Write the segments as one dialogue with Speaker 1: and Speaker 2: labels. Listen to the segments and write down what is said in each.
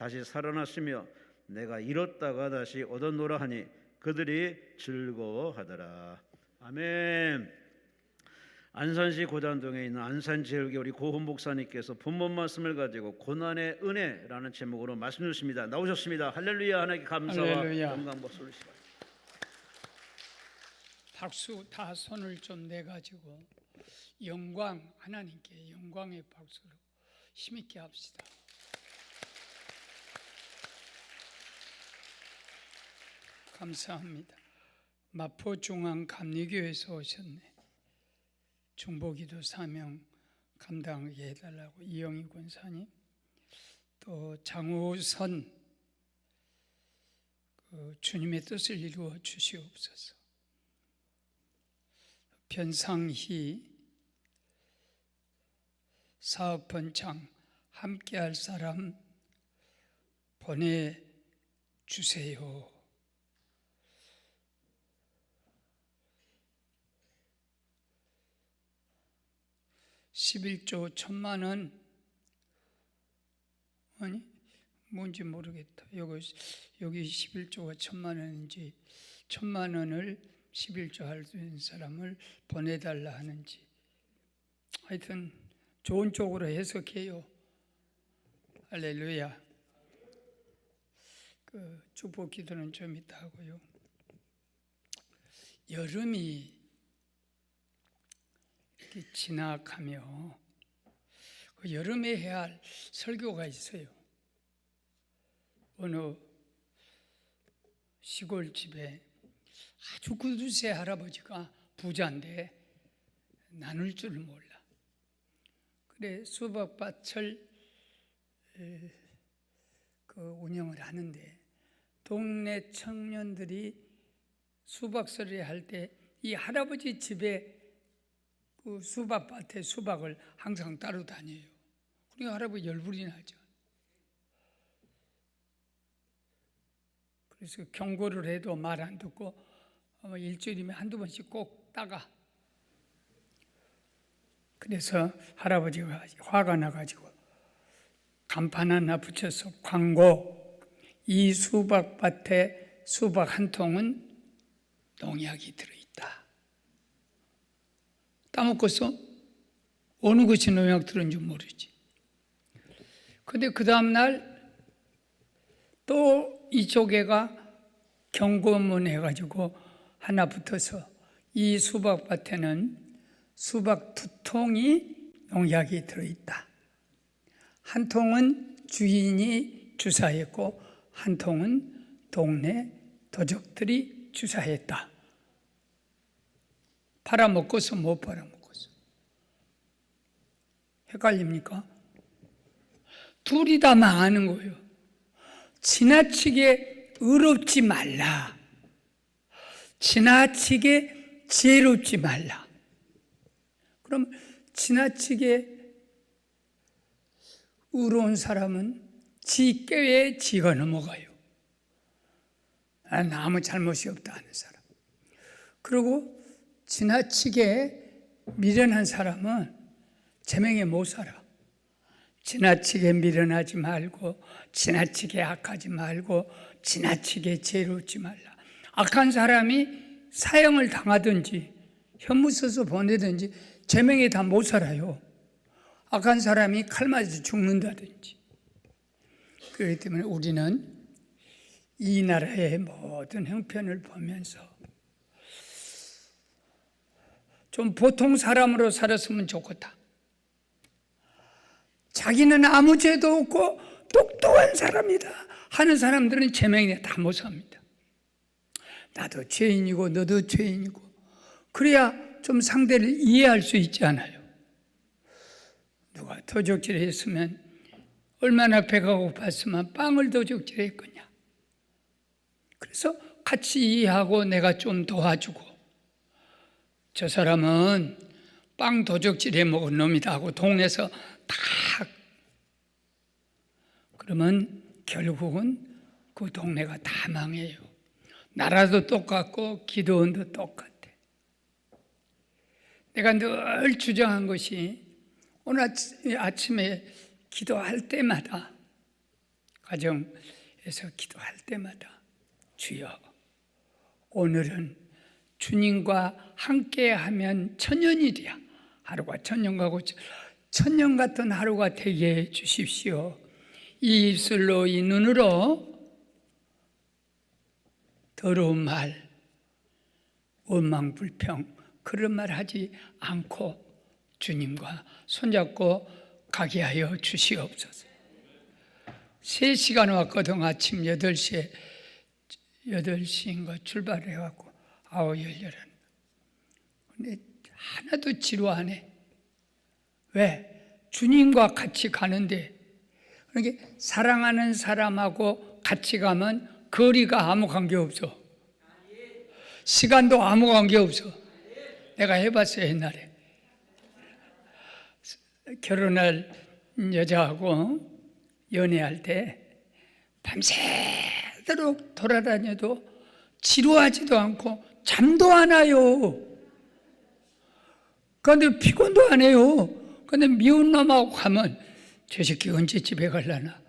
Speaker 1: 다시 살아났으며 내가 잃었다가 다시 얻었노라 하니 그들이 즐거워하더라. 아멘. 안산시 고단동에 있는 안산제일교회 우리 고훈 목사님께서 본문 말씀을 가지고 고난의 은혜라는 제목으로 말씀 주십니다. 나오셨습니다. 할렐루야. 하나님께 감사와
Speaker 2: 할렐루야.
Speaker 1: 영광 박수를 시작.
Speaker 2: 박수 다 손을 좀 내가지고 영광, 하나님께 영광의 박수로 힘있게 합시다. 감사합니다. 마포중앙감리교회에서 오셨네. 중보기도 사명 감당하게 해달라고 이영희 권사님, 또 장우선 주님의 뜻을 이루어 주시옵소서. 변상희 사업 번창 함께할 사람 보내주세요. (11조 1,000만 원) 뭔지 모르겠다. 여기 11조가 1,000만 원인지 1,000만 원을 11조 할 수 있는 사람을 보내달라 하는지, 하여튼 좋은 쪽으로 해석해요. 할렐루야. 축복 기도는 좀 이따 하고요. 여름이 이렇게 지나가며 그 여름에 해야 할 설교가 있어요. 어느 시골집에 아주 구두쇠 할아버지가 부자인데 나눌 줄을 몰라. 그래 수박밭을 운영을 하는데 동네 청년들이 수박소리 할 때 이 할아버지 집에 그 수박밭에 수박을 항상 따로 다녀요. 그러니까 할아버지 열불이 나죠. 그래서 경고를 해도 말 안 듣고 일주일이면 한두 번씩 꼭 따가. 그래서 할아버지가 화가 나가지고 간판 하나 붙여서 광고, 이 수박밭에 수박 한 통은 농약이 들어있다. 따먹고서 어느 것이 농약 들어있는지 모르지. 근데 그 다음날 또 이쪽 애가 경고문 해가지고 하나 붙어서 이 수박밭에는 수박 2통이 농약이 들어있다. 한 통은 주인이 주사했고 한 통은 동네 도적들이 주사했다. 팔아먹고서 못 팔아먹고서. 헷갈립니까? 둘이 다 망하는 거예요. 지나치게 의롭지 말라. 지나치게 지혜롭지 말라. 그럼 지나치게 의로운 사람은 지 꾀에 지가 넘어가요. 나는 아무 잘못이 없다 하는 사람. 그리고 지나치게 미련한 사람은 제명에 못 살아. 지나치게 미련하지 말고, 지나치게 악하지 말고, 지나치게 죄롭지 말라. 악한 사람이 사형을 당하든지 현무 써서 보내든지 제명에 다 못 살아요. 악한 사람이 칼 맞아서 죽는다든지. 그렇기 때문에 우리는 이 나라의 모든 형편을 보면서 좀 보통 사람으로 살았으면 좋겠다. 자기는 아무 죄도 없고 똑똑한 사람이다 하는 사람들은 제명에 다 못 삽니다. 나도 죄인이고 너도 죄인이고 그래야 좀 상대를 이해할 수 있지 않아요. 누가 도적질을 했으면 얼마나 배가 고팠으면 빵을 도적질했겠냐. 그래서 같이 이해하고 내가 좀 도와주고, 저 사람은 빵 도적질해 먹은 놈이다 하고 동네에서 다, 그러면 결국은 그 동네가 다 망해요. 나라도 똑같고 기도원도 똑같아. 내가 늘 주장한 것이 오늘 아침에 기도할 때마다 가정에서 기도할 때마다 주여, 오늘은 주님과 함께하면 천년이랴. 하루가 천년 가고 천년 같은 하루가 되게 해 주십시오. 이 입술로 이 눈으로 더러운 말, 원망, 불평 그런 말 하지 않고 주님과 손잡고 가게 하여 주시옵소서. 3시간 왔거든. 아침 8시인가 출발을 해갖고 열렬한. 근데 하나도 지루하네. 왜? 주님과 같이 가는데. 그러니까 사랑하는 사람하고 같이 가면 거리가 아무 관계 없어. 시간도 아무 관계 없어. 내가 해봤어요, 옛날에. 결혼할 여자하고 연애할 때 밤새도록 돌아다녀도 지루하지도 않고 잠도 안 와요. 그런데 피곤도 안 해요. 그런데 미운 놈하고 가면 저 새끼 언제 집에 갈라나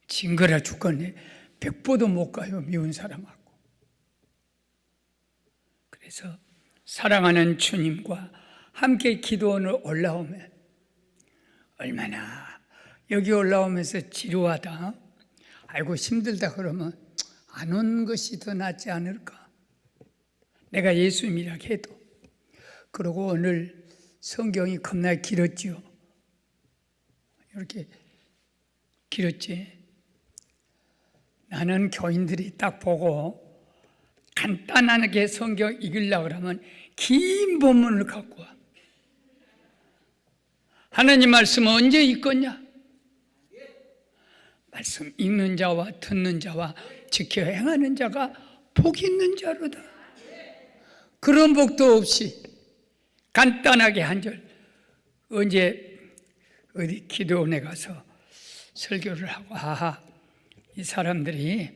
Speaker 2: 징그러 죽겠네. 100보도 못 가요, 미운 사람하고. 그래서 사랑하는 주님과 함께 기도원을 올라오면 얼마나 여기 올라오면서 지루하다, 아이고 힘들다 그러면 안 온 것이 더 낫지 않을까. 내가 예수님이라 해도. 그리고 오늘 성경이 겁나 길었지요. 이렇게 길었지. 나는 교인들이 딱 보고 간단하게 성경 읽으려고 그러면 긴 본문을 갖고 와. 하나님 말씀 언제 읽겠냐? 말씀 읽는 자와 듣는 자와 지켜 행하는 자가 복 있는 자로다. 그런 복도 없이 간단하게 한 절. 언제 어디 기도원에 가서 설교를 하고 이 사람들이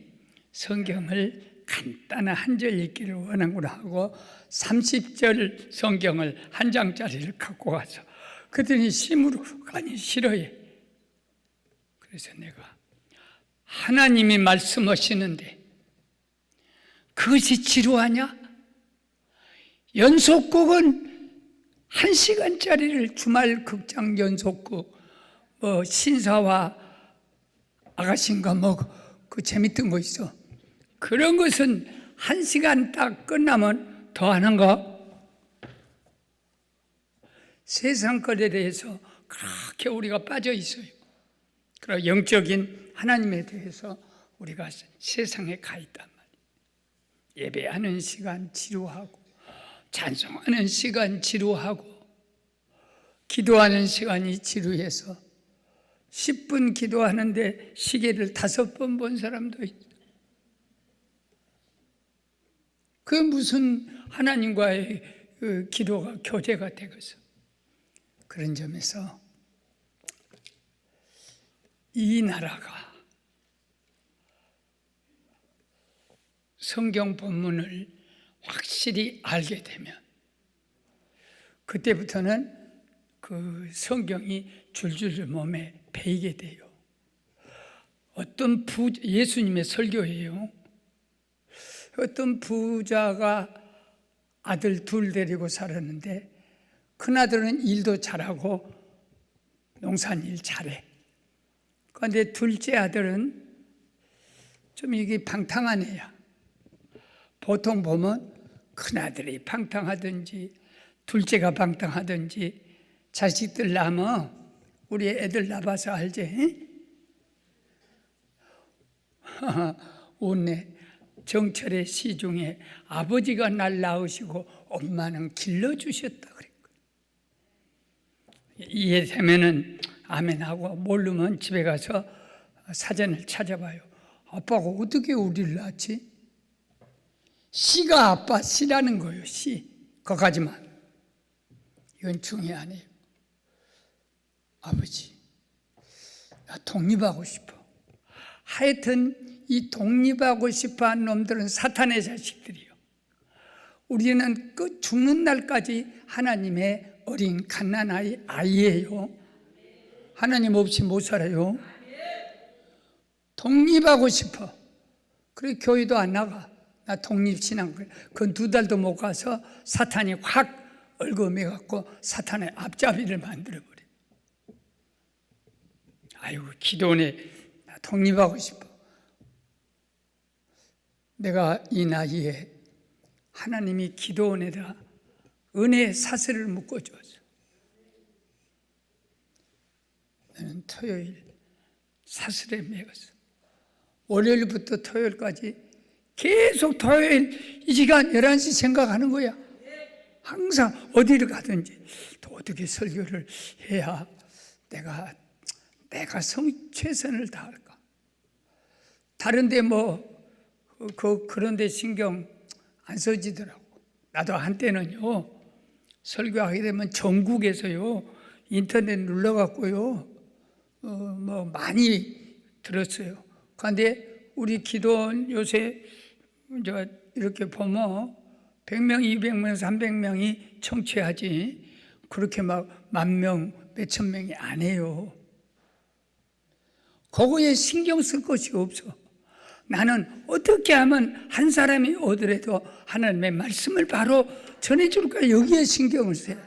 Speaker 2: 성경을 간단한 한 절 읽기를 원하구나 하고 30절 성경을 한 장짜리를 갖고 가서 그들이 심으로 가니 싫어해. 그래서 내가 하나님이 말씀하시는데 그것이 지루하냐? 연속극은 1시간짜리를 주말 극장 연속극 신사와 아가씨인가 그 재밌던 거 있어. 그런 것은 1시간 딱 끝나면 더 하는가? 세상 것에 대해서 그렇게 우리가 빠져 있어요. 그리고 영적인 하나님에 대해서 우리가 세상에 가 있단 말이에요. 예배하는 시간 지루하고, 찬송하는 시간 지루하고, 기도하는 시간이 지루해서 10분 기도하는데 시계를 5번 본 사람도 있어요. 그 무슨 하나님과의 기도가 교제가 되겠어. 그런 점에서 이 나라가 성경 본문을 확실히 알게 되면 그때부터는 그 성경이 줄줄 몸에 배이게 돼요. 어떤 예수님의 설교예요. 어떤 부자가 아들 2 데리고 살았는데 큰아들은 일도 잘하고 농산일 잘해. 그런데 둘째 아들은 좀 이게 방탕한 애야. 보통 보면 큰아들이 방탕하든지 둘째가 방탕하든지 자식들 낳으면 우리 애들 낳아서 알지? 웃네. 정철의 시 중에 아버지가 날 낳으시고 엄마는 길러주셨다 그랬거든. 이해되면은 아멘하고 모르면 집에 가서 사전을 찾아봐요. 아빠가 어떻게 우리를 낳았지? 씨가 아빠 씨라는 거예요. 씨. 거기까지만. 이건 중요한 아니에요. 아버지, 나 독립하고 싶어. 하여튼 이 독립하고 싶어하는 놈들은 사탄의 자식들이요. 우리는 그 죽는 날까지 하나님의 어린 갓난아이 아이예요. 하나님 없이 못 살아요. 독립하고 싶어. 그래 교회도 안 나가. 나 독립신앙. 그건 2달도 못 가서 사탄이 확 얽어매갖고 사탄의 앞잡이를 만들어버려. 아이고 기도원에 나 독립하고 싶어. 내가 이 나이에 하나님이 기도원에다 은혜의 사슬을 묶어주었어. 나는 토요일 사슬에 매었어. 월요일부터 토요일까지 계속 토요일 이 시간 11시 생각하는 거야. 항상 어디를 가든지 또 어떻게 설교를 해야 내가 최선을 다할까. 다른데 그런데 신경 안 써지더라고. 나도 한때는요 설교하게 되면 전국에서요 인터넷 눌러갖고요 많이 들었어요. 그런데 우리 기도원 요새 이렇게 보면 100명, 200명, 300명이 청취하지 그렇게 막 10,000명, 몇천 명이 안 해요. 그거에 신경 쓸 것이 없어. 나는 어떻게 하면 한 사람이 오더라도 하나님의 말씀을 바로 전해줄까 여기에 신경을 써요.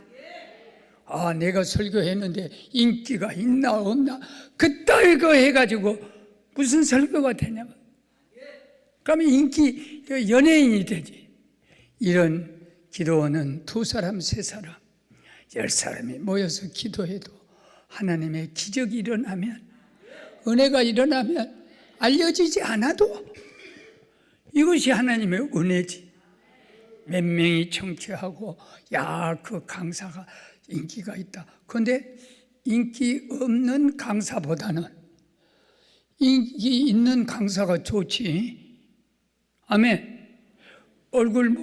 Speaker 2: 내가 설교했는데 인기가 있나 없나 그따위 거 해가지고 무슨 설교가 되냐고. 그러면 인기 연예인이 되지. 이런 기도원은 2사람, 3사람, 10사람이 모여서 기도해도 하나님의 기적이 일어나면, 은혜가 일어나면 알려지지 않아도 이것이 하나님의 은혜지. 몇 명이 청취하고 그 강사가 인기가 있다. 그런데 인기 없는 강사보다는 인기 있는 강사가 좋지. 아멘. 얼굴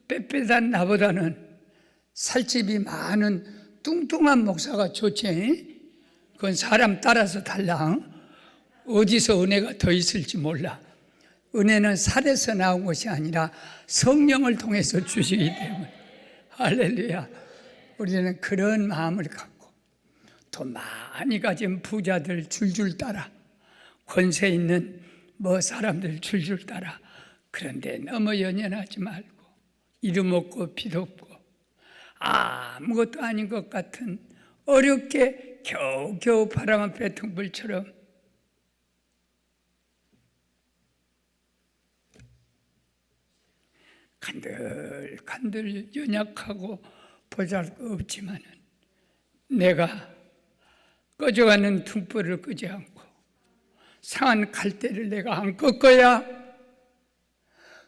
Speaker 2: 빽빽한 나보다는 살집이 많은 뚱뚱한 목사가 좋지. 그건 사람 따라서 달라. 어디서 은혜가 더 있을지 몰라. 은혜는 살에서 나온 것이 아니라 성령을 통해서 주시기 때문에. 할렐루야. 우리는 그런 마음을 갖고 더 많이 가진 부자들 줄줄 따라, 권세 있는 사람들 줄줄 따라, 그런데 너무 연연하지 말고 이름 없고 빛 없고 아무것도 아닌 것 같은 어렵게 겨우겨우 바람 앞에 등불처럼 간들간들 연약하고 보잘것없지만은 내가 꺼져가는 등불을 끄지 않고 상한 갈대를 내가 안 끌 거야.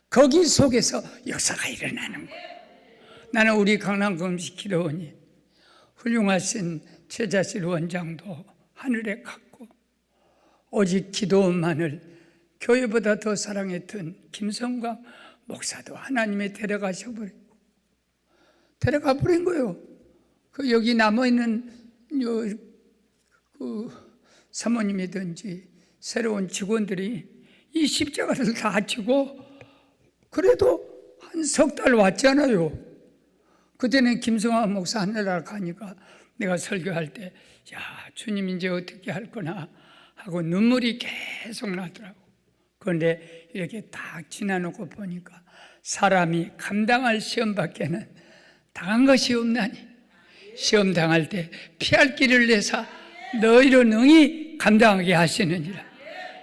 Speaker 2: 거기 속에서 역사가 일어나는 거야. 나는 우리 강남금식 기도원이 훌륭하신 최자실 원장도 하늘에 갔고 오직 기도원만을 교회보다 더 사랑했던 김성광 목사도 하나님의 데려가 버린 거예요. 여기 남아있는 사모님이든지 새로운 직원들이 이 십자가를 다 지고 그래도 한 3달 왔잖아요. 그때는 김성환 목사 하늘나라 가니까 내가 설교할 때 주님 이제 어떻게 할 거나 하고 눈물이 계속 나더라고. 그런데 이렇게 딱 지나놓고 보니까 사람이 감당할 시험밖에는 당한 것이 없나니 시험 당할 때 피할 길을 내사 너희로 능히 감당하게 하시느니라.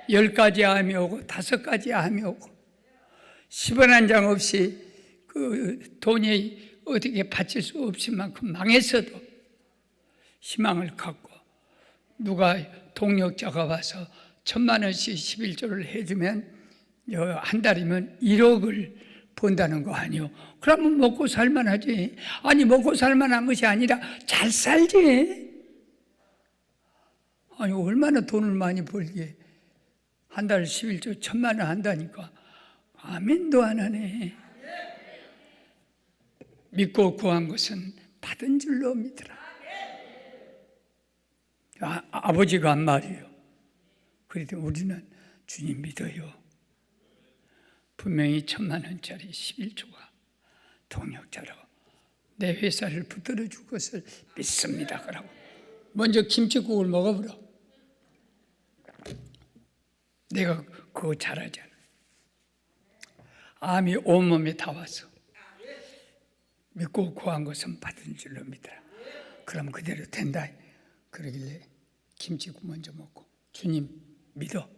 Speaker 2: 10가지 암이 오고 5가지 암이 오고 10원 한 장 없이 돈이 어떻게 바칠 수 없을 만큼 망했어도 희망을 갖고 누가 동력자가 와서 1,000만 원씩 11조를 해주면 한 달이면 1억을 번다는 거 아니요. 그러면 먹고 살만하지. 아니 먹고 살만한 것이 아니라 잘 살지. 아니 얼마나 돈을 많이 벌게. 한 달 11조 1,000만 원 한다니까 아멘도 안 하네. 믿고 구한 것은 받은 줄로 믿으라. 아버지가 한 말이에요. 그래도 우리는 주님 믿어요. 분명히 1,000만 원짜리 11조가 동역자로 내 회사를 붙들어 줄 것을 믿습니다. 그러고 먼저 김치국을 먹어보라. 내가 그거 잘하잖아. 암이 온몸에 다 와서 믿고 구한 것은 받은 줄로 믿어라. 그럼 그대로 된다. 그러길래 김치국 먼저 먹고, 주님 믿어.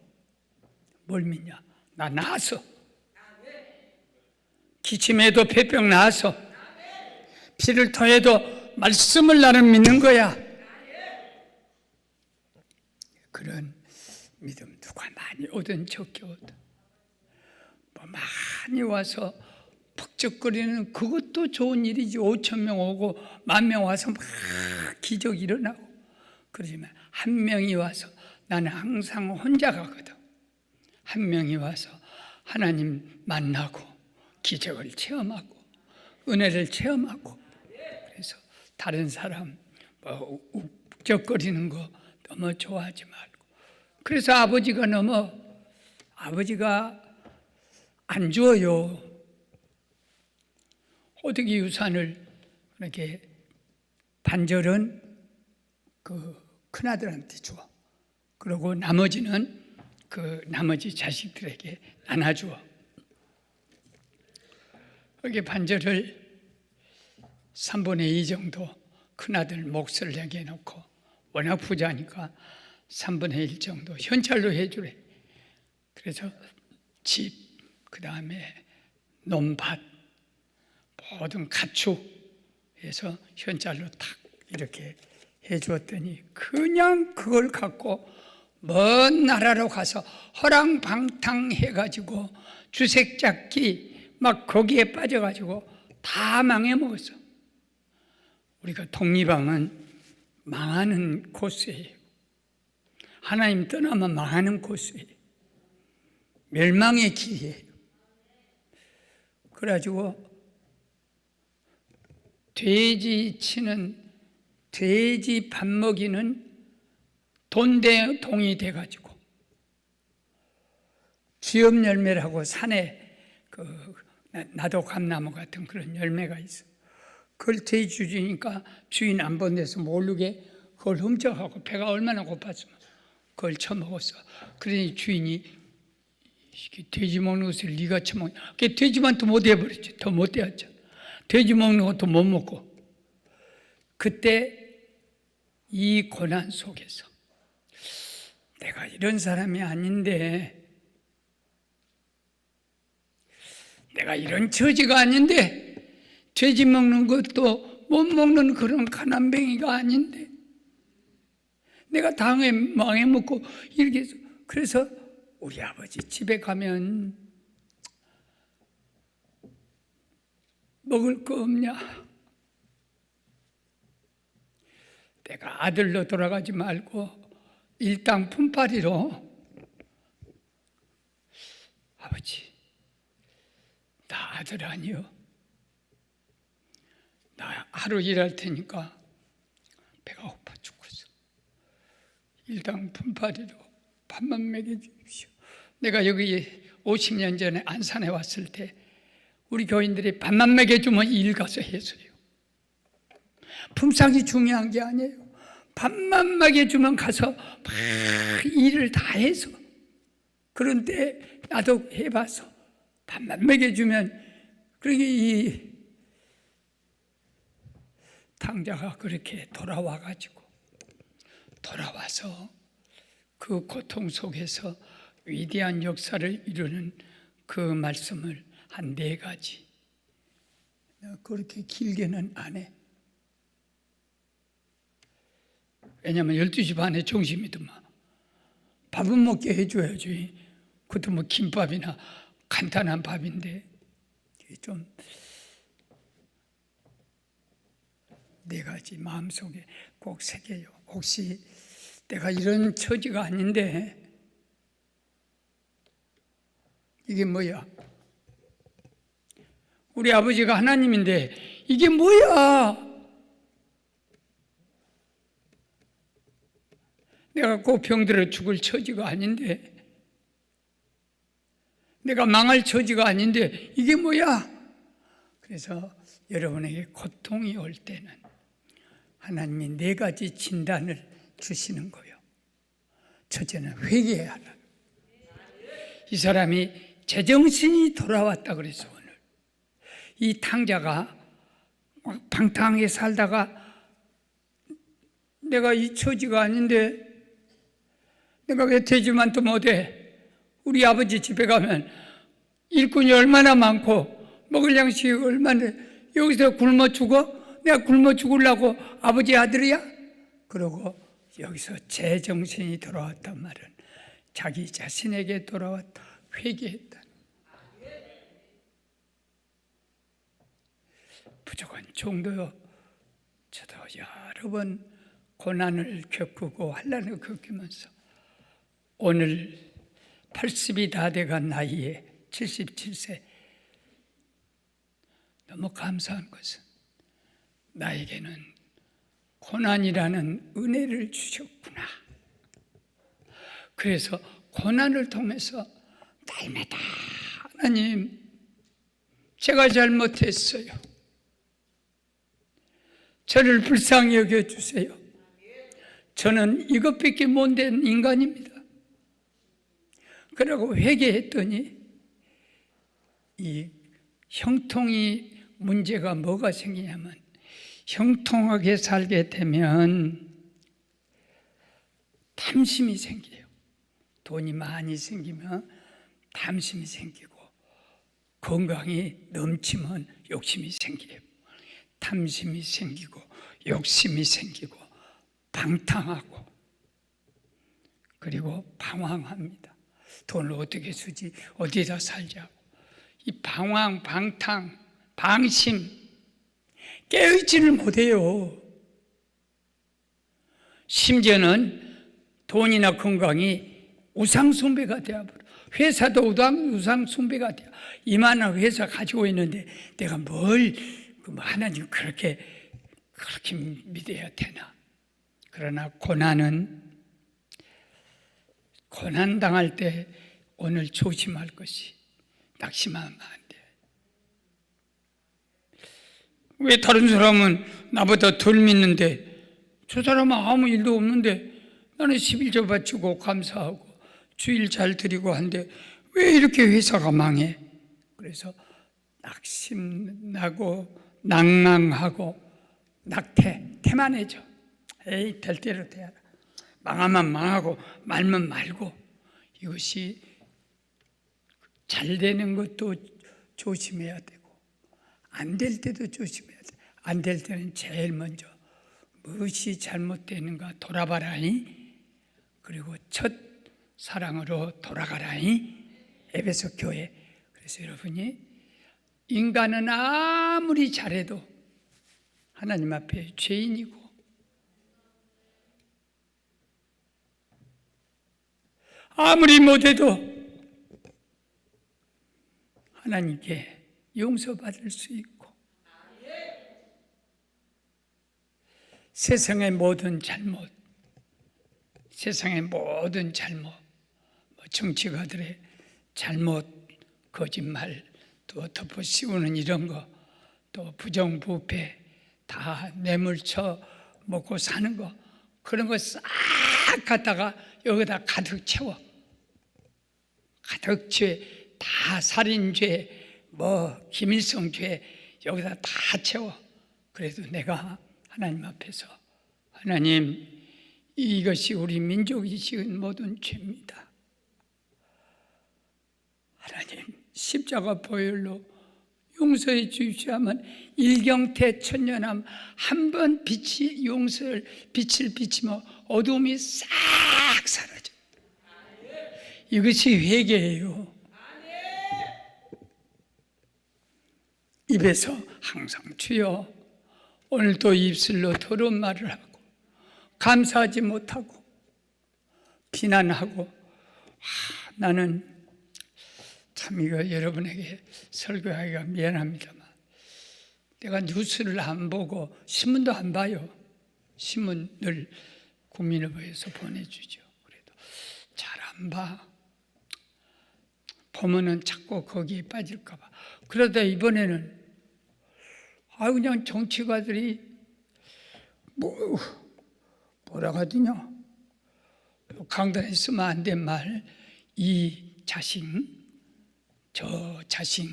Speaker 2: 뭘 믿냐? 나 나았어. 기침해도 폐병 나았어. 피를 토해도 말씀을 나는 믿는 거야. 그런 믿음 누가 많이 오든 적게 오든 뭐 많이 와서 퍽적거리는 그것도 좋은 일이지. 5천 명 오고 10,000명 와서 막 기적이 일어나고 그러지만 한 명이 와서, 나는 항상 혼자 가거든. 한 명이 와서 하나님 만나고 기적을 체험하고 은혜를 체험하고, 그래서 다른 사람 뭐 욱적거리는 거 너무 좋아하지 말고. 그래서 아버지가 안 주어요. 호득이 유산을 이렇게 반절은 그 큰아들한테 줘. 그리고 나머지는 그 나머지 자식들에게 나눠주어. 그렇게 반절을 3분의 2 정도 큰아들 몫을 내게 해놓고, 워낙 부자니까 3분의 1 정도 현찰로 해주래. 그래서 집, 그 다음에 논밭, 모든 가축해서 현찰로 탁 이렇게 해주었더니 그냥 그걸 갖고 먼 나라로 가서 허랑방탕 해가지고 주색잡기 막 거기에 빠져가지고 다 망해먹었어. 우리가 독립하면 망하는 코스예요. 하나님 떠나면 망하는 코스예요. 멸망의 길이에요. 그래가지고 돼지 치는, 돼지 밥 먹이는 돈대동이 돼가지고 쥐엄 열매라고 산에 나도 감나무 같은 그런 열매가 있어. 그걸 돼지 주니까 주인 안 보내서 모르게 그걸 훔쳐가고 배가 얼마나 고팠으면 그걸 처먹었어. 그러니 주인이 돼지 먹는 것을 네가 처먹냐. 그게 돼지만 더 못 해버렸지. 더 못 되었죠. 돼지 먹는 것도 못 먹고. 그때 이 고난 속에서 내가 이런 사람이 아닌데, 내가 이런 처지가 아닌데, 돼지 먹는 것도 못 먹는 그런 가난뱅이가 아닌데, 내가 당에 망해먹고 이렇게 해서, 그래서 우리 아버지 집에 가면 먹을 거 없냐? 내가 아들로 돌아가지 말고 일당 품팔이로, 아버지 나 아들 아니요, 나 하루 일할 테니까 배가 고파 죽겠어. 일당 품팔이로 밥만 먹여주십시오. 내가 여기 50년 전에 안산에 왔을 때 우리 교인들이 밥만 먹여주면 일 가서 했어요. 품삯이 중요한 게 아니에요. 밥만 먹여주면 가서 막 일을 다 해서. 그런데 나도 해봐서 밥만 먹여주면, 그러게 이 탕자가 그렇게 돌아와서 그 고통 속에서 위대한 역사를 이루는 그 말씀을 한 4가지, 그렇게 길게는 안 해. 왜냐하면 12시 반에 종심이더만. 밥은 먹게 해줘야지. 그것도 뭐 김밥이나 간단한 밥인데 좀 4가지 마음속에 꼭 새겨요. 혹시 내가 이런 처지가 아닌데 이게 뭐야? 우리 아버지가 하나님인데 이게 뭐야? 내가 꼭 병들어 죽을 처지가 아닌데, 내가 망할 처지가 아닌데 이게 뭐야? 그래서 여러분에게 고통이 올 때는 하나님이 4가지 진단을 주시는 거예요. 첫째는 회개하라. 이 사람이 제정신이 돌아왔다 그랬어. 오늘 이 탕자가 방탕하게 살다가 내가 이 처지가 아닌데 내가 왜 되지만도 못해. 우리 아버지 집에 가면 일꾼이 얼마나 많고 먹을 양식이 얼마나, 여기서 굶어 죽어? 내가 굶어 죽으려고 아버지 아들이야? 그러고 여기서 제정신이 돌아왔단 말은 자기 자신에게 돌아왔다, 회개했다. 부족한 정도요. 저도 여러 번 고난을 겪고 환난을 겪으면서 오늘 80이 다 돼간 나이에 77세 너무 감사한 것은 나에게는 고난이라는 은혜를 주셨구나. 그래서 고난을 통해서 날마다 하나님 제가 잘못했어요. 저를 불쌍히 여겨주세요. 저는 이것밖에 못된 인간입니다. 그러고 회개했더니 이 형통이 문제가 뭐가 생기냐면 형통하게 살게 되면 탐심이 생겨요. 돈이 많이 생기면 탐심이 생기고 건강이 넘치면 욕심이 생겨요. 탐심이 생기고 욕심이 생기고 방탕하고 그리고 방황합니다. 돈을 어떻게 쓰지? 어디다 살자고. 이 방황, 방탕, 방심 깨어있지를 못해요. 심지어는 돈이나 건강이 우상숭배가 되어버려. 회사도 우상숭배가 되어. 이만한 회사 가지고 있는데 내가 뭘 하나님 그렇게 믿어야 되나? 그러나 고난은 고난당할 때 오늘 조심할 것이 낙심하면 안 돼. 왜 다른 사람은 나보다 덜 믿는데 저 사람은 아무 일도 없는데 나는 11조 바치고 감사하고 주일 잘 드리고 한데 왜 이렇게 회사가 망해? 그래서 낙심나고 낭망하고 태만해져. 에이 될 대로 돼야 망하면 망하고 말면 말고. 이것이 잘 되는 것도 조심해야 되고 안 될 때도 조심해야 돼. 안 될 때는 제일 먼저 무엇이 잘못되는가 돌아봐라니. 그리고 첫 사랑으로 돌아가라니. 에베소 교회. 그래서 여러분이 인간은 아무리 잘해도 하나님 앞에 죄인이고 아무리 못해도 하나님께 용서받을 수 있고 세상의 모든 잘못, 정치가들의 잘못, 거짓말, 또 덮어 씌우는 이런 거, 또 부정부패, 다 뇌물쳐 먹고 사는 거, 그런 거 싹 갖다가 여기다 가득 채워. 가득 채워. 다 살인죄, 김일성죄 여기다 다 채워. 그래도 내가 하나님 앞에서 하나님 이것이 우리 민족이 지은 모든 죄입니다. 하나님 십자가 보혈로 용서해 주시면 일경태 천년함 한 번 빛을 비치면 어두움이 싹 사라져. 이것이 회개예요. 입에서 항상 주여 오늘도 입술로 더러운 말을 하고 감사하지 못하고 비난하고 나는 참 이거 여러분에게 설교하기가 미안합니다만 내가 뉴스를 안 보고 신문도 안 봐요. 신문을 국민의힘에서 보내주죠. 그래도 잘 안 봐. 보면은 자꾸 거기에 빠질까 봐. 그러다 이번에는 그냥 정치가들이 뭐라고 하더냐, 강단에 쓰면 안 된 말, 이 자식, 저 자식,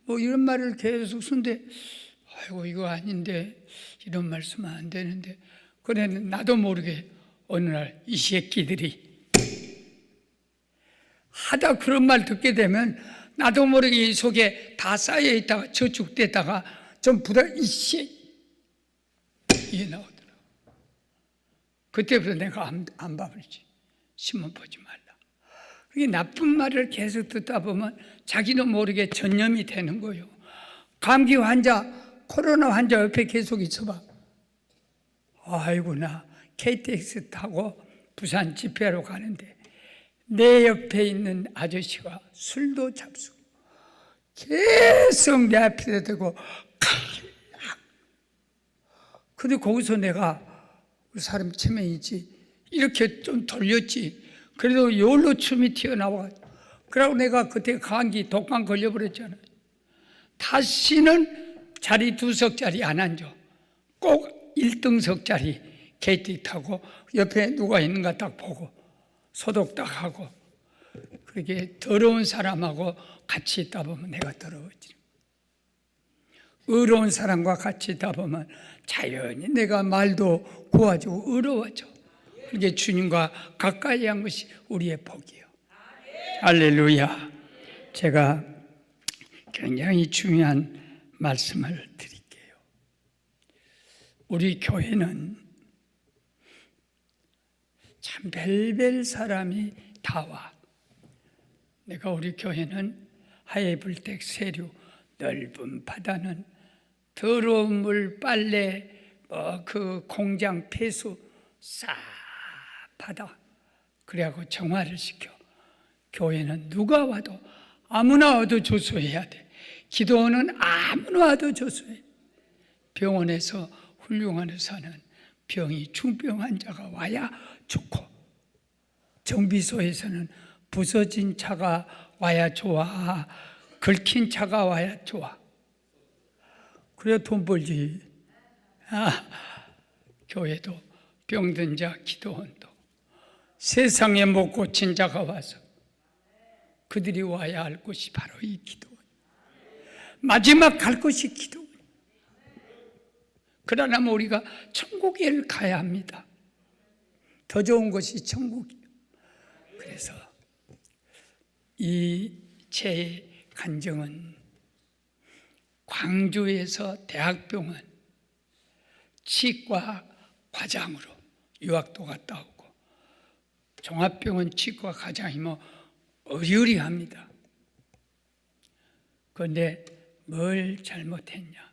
Speaker 2: 뭐 이런 말을 계속 쓰는데, 아이고 이거 아닌데, 이런 말씀은 안 되는데, 그래 나도 모르게 어느 날 이 새끼들이 하다 그런 말 듣게 되면 나도 모르게 이 속에 다 쌓여 있다가 저축됐다가 좀 이게 나오더라고. 그때부터 내가 안 봐버리지. 신문 보지 말라. 그게 나쁜 말을 계속 듣다 보면 자기도 모르게 전염이 되는 거예요. 감기 환자, 코로나 환자 옆에 계속 있어봐. 아이고 나 KTX 타고 부산 집회로 가는데 내 옆에 있는 아저씨가 술도 잡수고 계속 내 앞에 대고 근데 거기서 내가 우리 사람 체면이지 이렇게 좀 돌렸지. 그래도 요로 춤이 튀어나와. 그러고 내가 그때 감기 독감 걸려버렸잖아요. 다시는 자리 2석짜리 안 앉아. 꼭 1등석짜리 KTX 타고 옆에 누가 있는가 딱 보고 소독 딱 하고. 그렇게 더러운 사람하고 같이 있다 보면 내가 더러워지. 의로운 사람과 같이 있다 보면 자연히 내가 말도 고와지고 의로워져. 그게 주님과 가까이 한 것이 우리의 복이에요. 할렐루야. 제가 굉장히 중요한 말씀을 드릴게요. 우리 교회는 참 별별 사람이 다 와. 내가 우리 교회는 하예불택 세류 넓은 바다는 더러운 물 빨래 그 공장 폐수 싹 받아 그래갖고 정화를 시켜. 교회는 누가 와도 아무나 와도 조수해야 돼. 기도원은 아무나 와도 조수해. 병원에서 훌륭한 의사는 병이 중병 환자가 와야 좋고, 정비소에서는 부서진 차가 와야 좋아, 긁힌 차가 와야 좋아. 그래야 돈 벌지. 교회도 병든 자 기도원도 세상에 못 고친 자가 와서 그들이 와야 할 곳이 바로 이 기도원. 마지막 갈 곳이 기도원. 그러려면 우리가 천국에 가야 합니다. 더 좋은 것이 천국이에요. 그래서 이 제 간증은 광주에서 대학병원 치과 과장으로 유학도 갔다 오고 종합병원 치과 과장이면 의리합니다. 그런데 뭘 잘못했냐?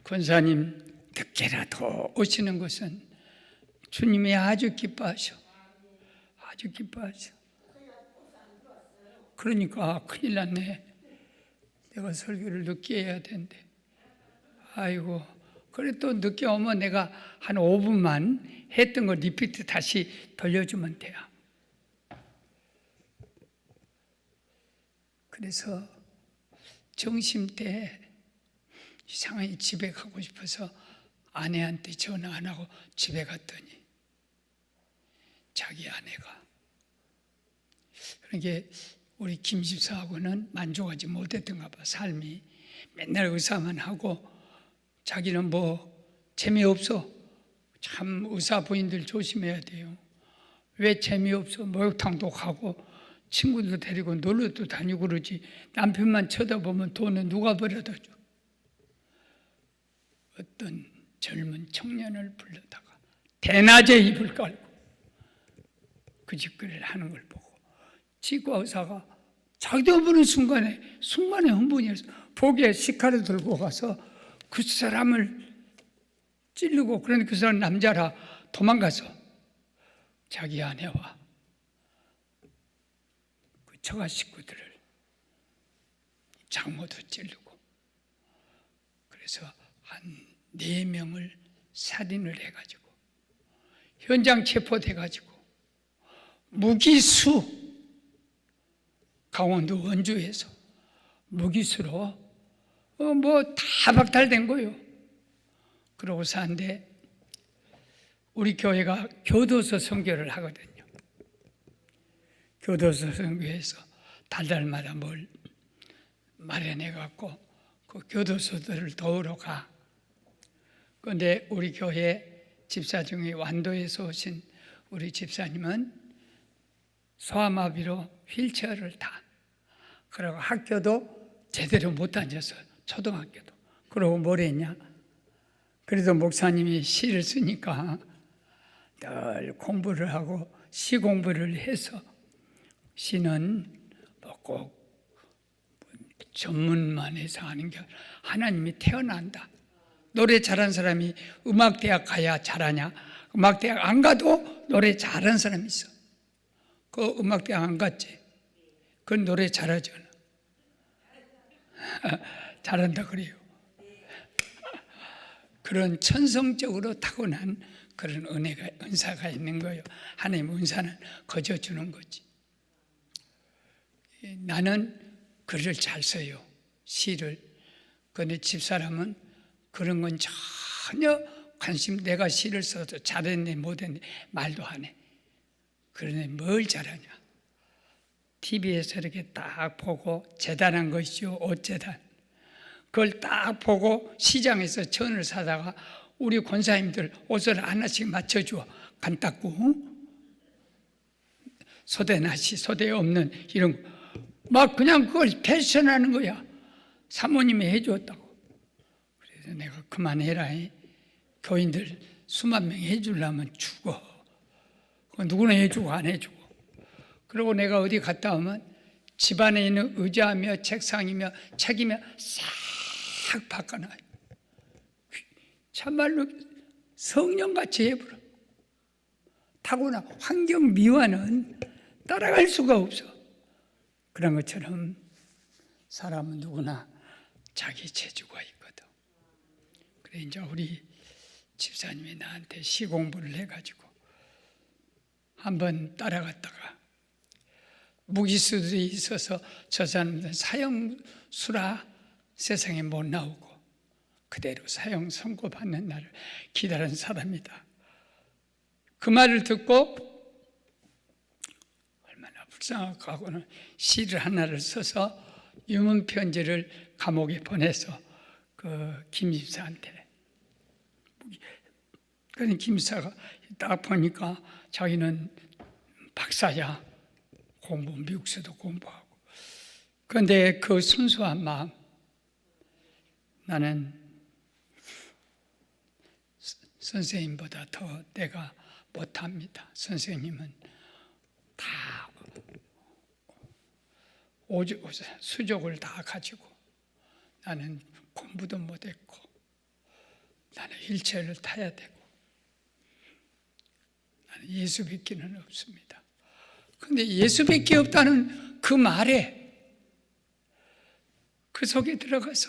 Speaker 2: 권사님 늦게라도 오시는 것은 주님이 아주 기뻐하셔. 아주 기뻐하셔. 그러니까 큰일 났네. 내가 설교를 늦게 해야 되는데. 아이고, 그래 또 늦게 오면 내가 한 5분만 했던 거 리피트 다시 돌려주면 돼요. 그래서 점심 때 이상하게 집에 가고 싶어서 아내한테 전화 안 하고 집에 갔더니 자기 아내가, 그러니까 우리 김 집사하고는 만족하지 못했던가 봐. 삶이 맨날 의사만 하고 자기는 뭐 재미없어. 참 의사 부인들 조심해야 돼요. 왜 재미없어? 목욕탕도 가고 친구들 데리고 놀러도 다니고 그러지. 남편만 쳐다보면 돈은 누가 벌어다 줘? 어떤 젊은 청년을 불러다가 대낮에 이불 깔고 그 짓거리를 하는 걸 보고 치과 의사가 자기도 보는 순간에 흥분이어서 복에 식칼을 들고 가서 그 사람을 찌르고, 그러니 그 사람 남자라 도망가서 자기 아내와 그 처가 식구들을 장모도 찌르고, 그래서 한 4명을 살인을 해가지고 현장 체포돼가지고 무기수, 강원도 원주에서 무기수로 뭐 다 박탈된 거예요. 그러고 사는데 우리 교회가 교도소 선교를 하거든요. 교도소 선교에서 달달마다 뭘 마련해 갖고 그 교도소들을 도우러 가. 그런데 우리 교회 집사 중에 완도에서 오신 우리 집사님은 소아마비로 휠체어를 타. 그리고 학교도 제대로 못 다녔어요. 초등학교도. 그러고 뭘 했냐? 그래도 목사님이 시를 쓰니까 늘 공부를 하고 시 공부를 해서 시는 꼭 전문만 해서 하는 게 아니라 하나님이 태어난다. 노래 잘하는 사람이 음악대학 가야 잘하냐? 음악대학 안 가도 노래 잘하는 사람이 있어. 그 음악대학 안 갔지? 그 노래 잘하잖아. 잘한다 그래요. 그런 천성적으로 타고난 그런 은사가 있는 거예요. 하나님 은사는 거저 주는 거지. 나는 글을 잘 써요. 시를. 그런데 집사람은 그런 건 전혀 내가 시를 써도 잘했네 못했네 말도 안 해. 그러네 뭘 잘하냐. TV에서 이렇게 딱 보고 재단한 것이죠. 옷재단. 그걸 딱 보고 시장에서 천을 사다가 우리 권사님들 옷을 하나씩 맞춰주어. 간 닦고 소대나시 소대 없는 이런 거. 막 그냥 그걸 패션하는 거야. 사모님이 해주었다고. 그래서 내가 그만해라. 교인들 수만 명 해주려면 죽어. 누구나 해주고 안 해주고. 그리고 내가 어디 갔다 오면 집안에 있는 의자며 책상이며 책이며 싹 바꿔놔요. 참말로 성령같이 해버려. 타고나 환경 미화는 따라갈 수가 없어. 그런 것처럼 사람은 누구나 자기 재주가 있거든. 그래 이제 우리 집사님이 나한테 시 공부를 해가지고 한번 따라갔다가 무기수들이 있어서 저 사람들은 사형수라 세상에 못 나오고 그대로 사형 선고받는 날을 기다린 사람이다. 그 말을 듣고 얼마나 불쌍하고는 시를 하나를 써서 유문 편지를 감옥에 보내서 그 김 집사한테. 그러니 김 집사가 딱 보니까 자기는 박사야. 미국에서도 공부하고. 그런데 그 순수한 마음, 나는 선생님보다 더 내가 못합니다. 선생님은 다 수족을 다 가지고 나는 공부도 못했고 나는 휠체어를 타야 되고 나는 예수 믿기는 없습니다. 그런데 예수밖에 없다는 그 말에 그 속에 들어가서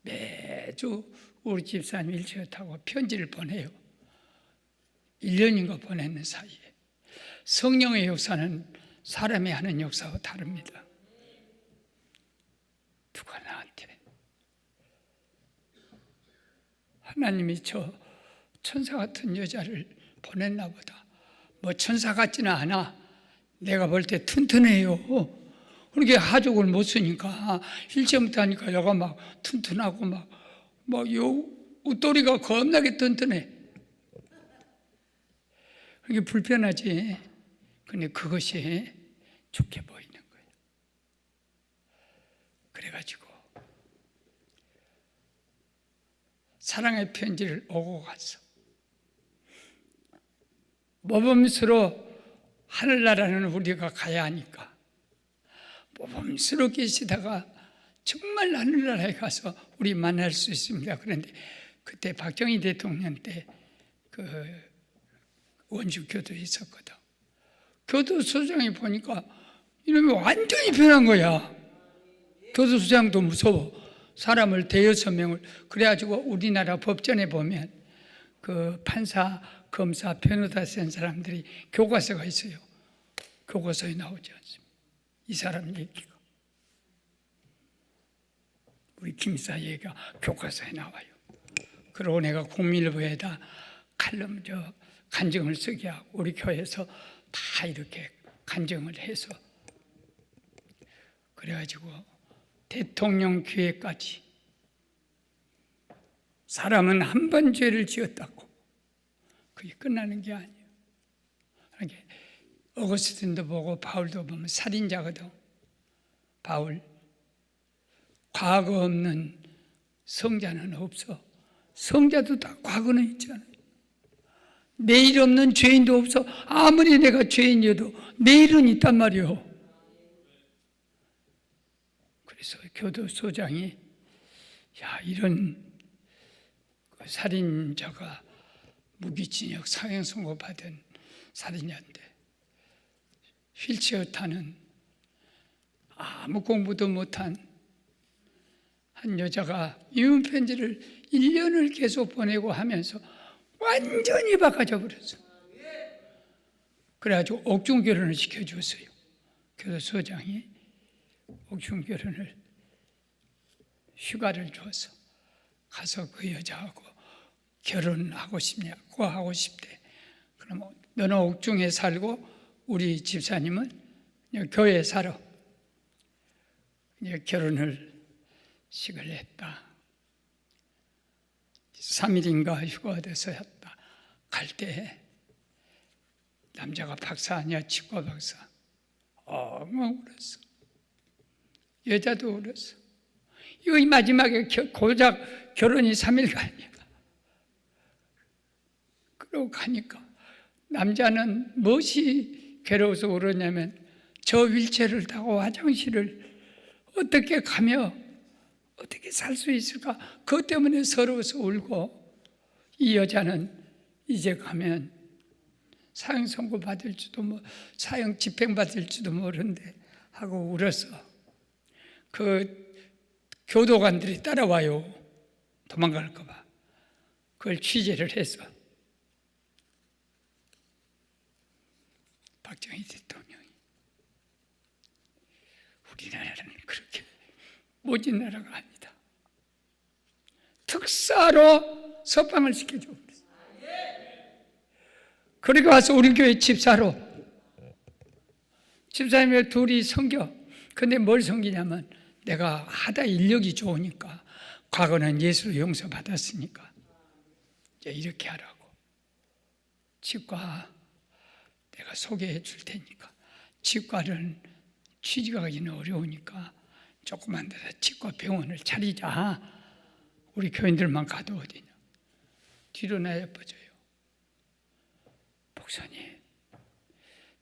Speaker 2: 매주 우리 집사님 휠체어 타고 편지를 보내요. 1년인가 보내는 사이에. 성령의 역사는 사람이 하는 역사와 다릅니다. 누가 나한테 하나님이 저 천사 같은 여자를 보냈나 보다. 뭐 천사 같지는 않아. 내가 볼 때 튼튼해요. 그렇게 하족을 못 쓰니까 휠체어부터 하니까 여가 막 튼튼하고 요 웃도리가 겁나게 튼튼해. 그게 불편하지. 근데 그것이 좋게 보이는 거예요. 그래가지고 사랑의 편지를 오고 갔어. 모범수로 하늘나라는 우리가 가야 하니까 모범수로 계시다가 정말 하늘나라에 가서 우리 만날 수 있습니다. 그런데 그때 박정희 대통령 때 그 원주 교도에 있었거든. 교도소장이 보니까 이놈이 완전히 변한 거야. 교도소장도 무서워. 사람을 대여섯 명을. 그래가지고 우리나라 법전에 보면 그 판사, 검사, 변호사 쓴 사람들이 교과서가 있어요. 교과서에 나오지 않습니다. 이 사람 얘기가. 우리 김사 얘기가 교과서에 나와요. 그리고 내가 국민일보에다 간증을 쓰게 하고 우리 교회에서 다 이렇게 간증을 해서 그래가지고 대통령 기회까지 사람은 한 번 죄를 지었다고 그게 끝나는 게 아니에요. 그러니까 어거스틴도 보고 바울도 보면 살인자거든. 바울 과거 없는 성자는 없어. 성자도 다 과거는 있잖아요. 내일 없는 죄인도 없어. 아무리 내가 죄인이어도 내일은 있단 말이에요. 그래서 교도소장이 이런 살인자가 무기징역 사형 선고받은 살인자인데 휠체어 타는 아무 공부도 못한 한 여자가 이혼 편지를 1년을 계속 보내고 하면서 완전히 바꿔져 버렸어. 그래가지고 옥중 결혼을 시켜줬어요. 교도소장이 옥중 결혼을 휴가를 줘서 가서 그 여자하고 결혼하고 싶냐고 하고 싶대. 그럼 너는 옥중에 살고 우리 집사님은 교회에 살아. 결혼을 식을 했다. 3일인가 휴가가 돼서 했다. 갈 때 남자가 박사 아니야, 치과 박사. 엉엉 울었어. 여자도 울었어. 이거 마지막에 고작 결혼이 3일간이야. 그러고 가니까 남자는 무엇이 괴로워서 울었냐면 저 휠체어를 타고 화장실을 어떻게 가며 어떻게 살 수 있을까? 그것 때문에 서러워서 울고, 이 여자는 이제 가면 사형 선고 받을지도 사형 집행 받을지도 모르는데 하고 울어서 그 교도관들이 따라와요. 도망갈까 봐. 그걸 취재를 해서 박정희 대통령이 우리나라는 그렇게 모진 나라가 아니다. 특사로 석방을 시켜줘. 그리고 와서 우리 교회 집사로, 집사님이 둘이 섬겨. 근데 뭘 섬기냐면 내가 하다 인력이 좋으니까, 과거는 예수로 용서받았으니까 이제 이렇게 하라고. 치과 내가 소개해 줄 테니까, 치과는 취직하기는 어려우니까 조그만 데서 치과 병원을 차리자. 우리 교인들만 가도 어디냐. 뒤로 나여뻐져요. 목사님,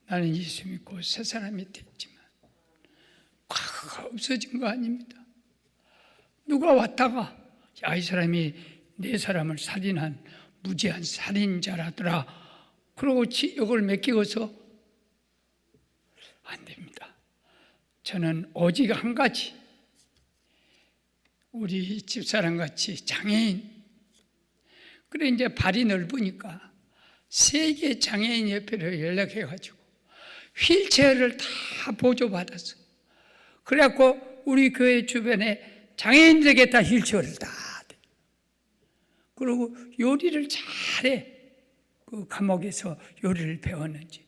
Speaker 2: 나는 예수 믿고 새 사람이 됐지만 과거가 없어진 거 아닙니다. 누가 왔다가 이 사람이 네 사람을 살인한 무지한 살인자라더라, 그러고 이걸 맡기고서 안 됩니다. 저는 오직 한 가지, 우리 집사람같이 장애인, 그래 이제 발이 넓으니까 세계 장애인 협회로 연락해가지고 휠체어를 다 보조받았어. 그래갖고 우리 교회 주변에 장애인들에게 다 휠체어를 다 돼. 그리고 요리를 잘해. 그 감옥에서 요리를 배웠는지.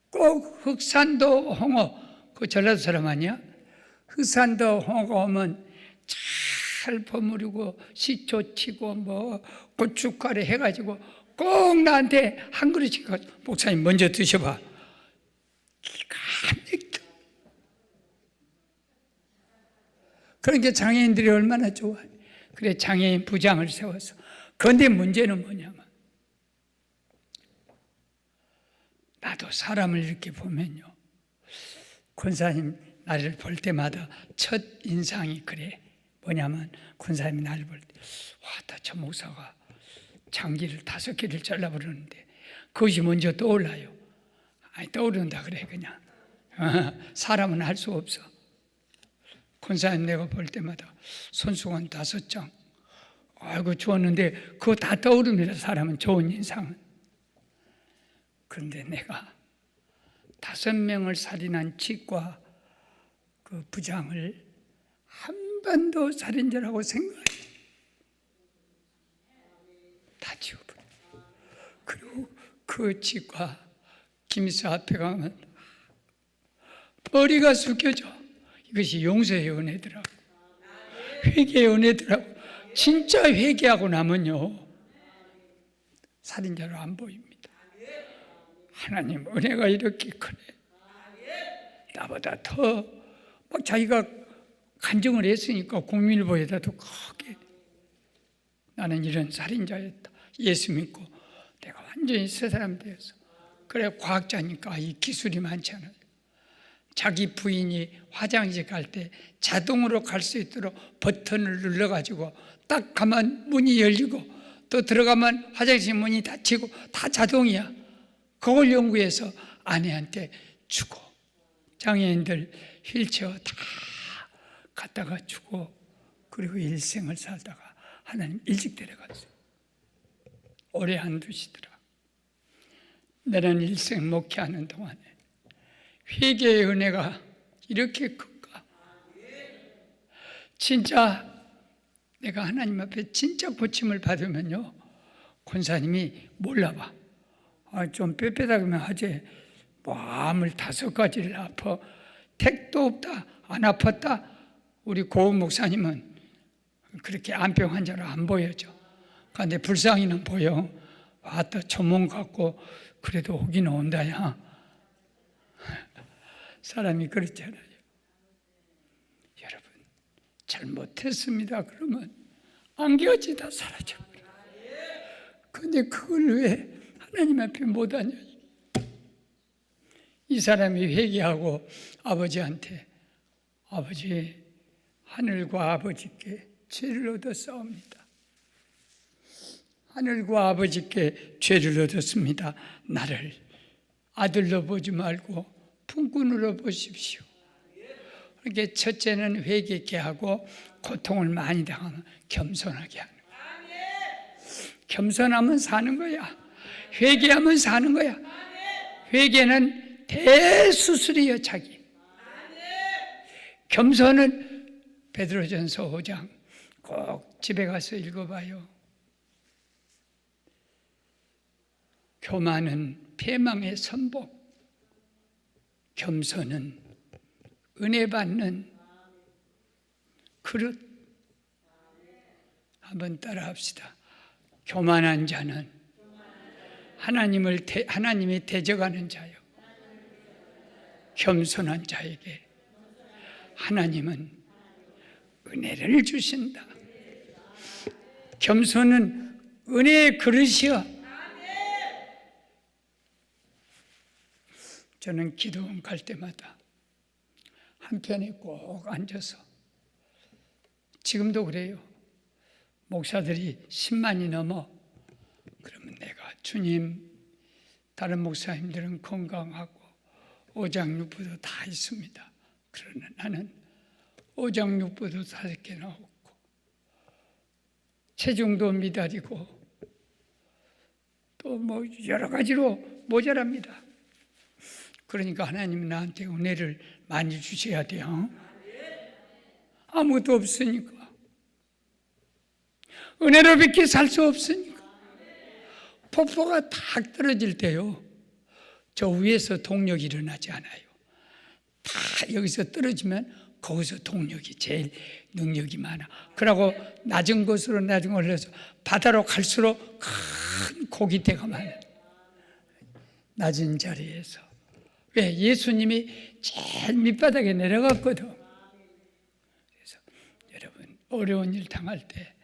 Speaker 2: 꼭 흑산도 홍어, 그 전라도 사람 아니야? 흑산도 홍어 오면 잘 버무리고 식초 치고 고춧가루 해가지고 꼭 나한테 한 그릇씩 가지고, 목사님 먼저 드셔봐. 기가 막혀. 그러니까 장애인들이 얼마나 좋아해. 그래 장애인 부장을 세워서. 그런데 문제는 뭐냐면, 나도 사람을 이렇게 보면요, 권사님 나를 볼 때마다 첫 인상이 그래. 뭐냐면 권사님이 나를 볼 때, 와, 저 목사가 장기를 5개를 잘라버리는데 그것이 먼저 떠올라요. 아니, 떠오른다 그래 그냥. 사람은 할 수 없어. 권사님 내가 볼 때마다 손수건 5장, 아이고 좋았는데 그거 다 떠오릅니다. 사람은 좋은 인상은. 그런데 내가 5명을 살인한 치과 그 부장을 한 번도 살인자라고 생각해. 다 지워버려. 그리고 그 치과 김수 앞에 가면 머리가 숙여져. 이것이 용서의 은혜더라고. 회개의 은혜더라고. 진짜 회개하고 나면요, 살인자로 안 보입니다. 하나님 은혜가 이렇게 크네. 나보다 더 막 자기가 간증을 했으니까 국민일보에다도 크게 나는 이런 살인자였다. 예수 믿고 내가 완전히 새 사람 되어서. 그래, 과학자니까 이 기술이 많잖아요. 자기 부인이 화장실 갈 때 자동으로 갈 수 있도록 버튼을 눌러가지고 딱 가면 문이 열리고 또 들어가면 화장실 문이 닫히고 다 자동이야. 그걸 연구해서 아내한테 주고 장애인들 휠체어 다 갖다가 주고 그리고 일생을 살다가 하나님 일찍 데려갔어요. 오래 안 두시더라. 나는 일생 목회하는 동안에 회개의 은혜가 이렇게 큰가? 진짜 내가 하나님 앞에 진짜 고침을 받으면요, 권사님이 몰라봐. 좀 뼈뼈다귀면 하지. 뭐 암을 5가지를 아파. 택도 없다. 안 아팠다. 우리 고은 목사님은 그렇게 암병 환자로 안 보여져. 그런데 불쌍히는 보여. 또 전문 같고 그래도 오긴 온다야. 사람이 그렇잖아요. 여러분, 잘못했습니다 그러면 안개같이 다 사라져버려. 근데 그걸 왜 하나님 앞에 못하냐. 이 사람이 회개하고 아버지한테, 아버지, 하늘과 아버지께 죄를 얻었사옵니다. 하늘과 아버지께 죄를 얻었습니다. 나를 아들로 보지 말고 품꾼으로 보십시오. 그러니까 첫째는 회개케 하고 고통을 많이 당하면 겸손하게 하는 거야. 겸손하면 사는 거야. 회개하면 사는 거야. 회개는 대수술이에요, 자기. 겸손은 베드로전서 5장 꼭 집에 가서 읽어봐요. 교만은 패망의 선복, 겸손은 은혜 받는 그릇. 한번 따라합시다. 교만한 자는 하나님이 대적하는 자요. 겸손한 자에게 하나님은 은혜를 주신다. 겸손은 은혜의 그릇이요. 저는 기도원 갈 때마다 한편에 꼭 앉아서, 지금도 그래요. 목사들이 10만이 넘어. 그러면 내가 주님, 다른 목사님들은 건강하고 오장육부도 다 있습니다. 그러나 나는 오장육부도 5개나 없고 체중도 미달이고 또 뭐 여러 가지로 모자랍니다. 그러니까 하나님은 나한테 은혜를 많이 주셔야 돼요. 아무것도 없으니까. 은혜로밖에 살 수 없으니까. 폭포가 탁 떨어질 때요, 저 위에서 동력이 일어나지 않아요. 다 여기서 떨어지면 거기서 동력이 제일 능력이 많아. 그러고 낮은 곳으로 올라서 바다로 갈수록 큰 고기대가 많아. 낮은 자리에서. 왜? 예수님이 제일 밑바닥에 내려갔거든. 그래서 여러분, 어려운 일 당할 때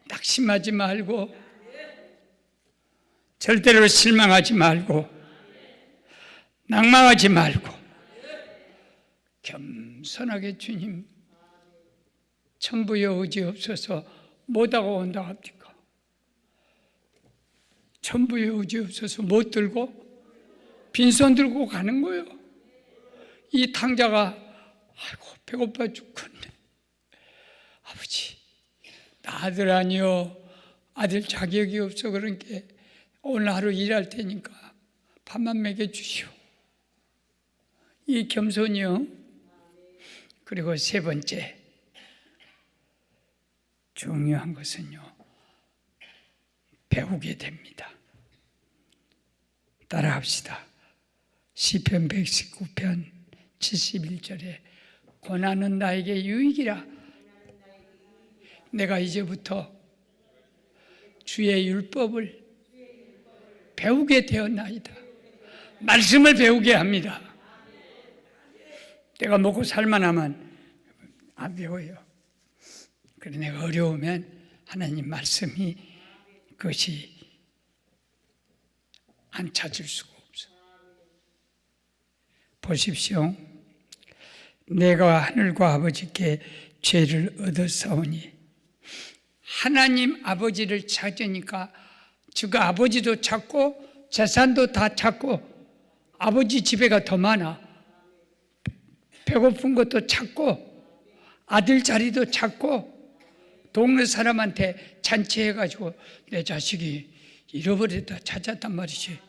Speaker 2: 낙심하지 말고, 절대로 실망하지 말고, 낭망하지 말고, 겸손하게 주님, 천부의 의지 없어서 못하고 온다 합니까? 천부의 의지 없어서 못 들고 빈손 들고 가는 거예요. 이 탕자가 아이고 배고파 죽겠네. 아버지, 나 아들 아니요. 아들 자격이 없어. 그러니까 오늘 하루 일할 테니까 밥만 먹여 주시오. 이 겸손이요. 그리고 세 번째 중요한 것은요, 배우게 됩니다. 따라합시다. 시편 119편 71절에 고난은 나에게 유익이라. 내가 이제부터 주의 율법을 배우게 되었나이다. 말씀을 배우게 합니다. 내가 먹고 살만하면 안 배워요. 그래 내가 어려우면 하나님 말씀이 그것이 안 찾을 수가 없어. 보십시오. 내가 하늘과 아버지께 죄를 얻었사오니, 하나님 아버지를 찾으니까 즉 아버지도 찾고 재산도 다 찾고 아버지 집에가 더 많아. 배고픈 것도 찾고 아들 자리도 찾고 동네 사람한테 잔치해가지고 내 자식이 잃어버렸다 찾았단 말이지.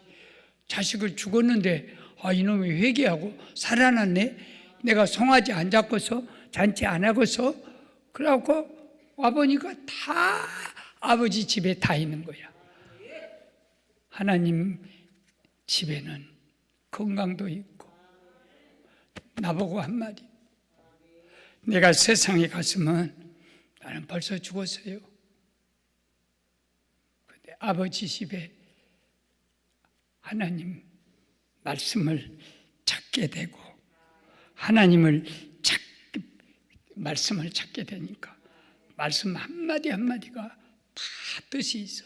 Speaker 2: 자식을 죽었는데 이놈이 회개하고 살아났네. 내가 송아지 안 잡고서 잔치 안 하고서 그래갖고 와보니까 다 아버지 집에 다 있는 거야. 하나님 집에는 건강도 있고. 나보고 한마디, 내가 세상에 갔으면 나는 벌써 죽었어요. 근데 아버지 집에 하나님 말씀을 찾게 되고 하나님을 말씀을 찾게 되니까 말씀 한마디 한마디가 다 뜻이 있어.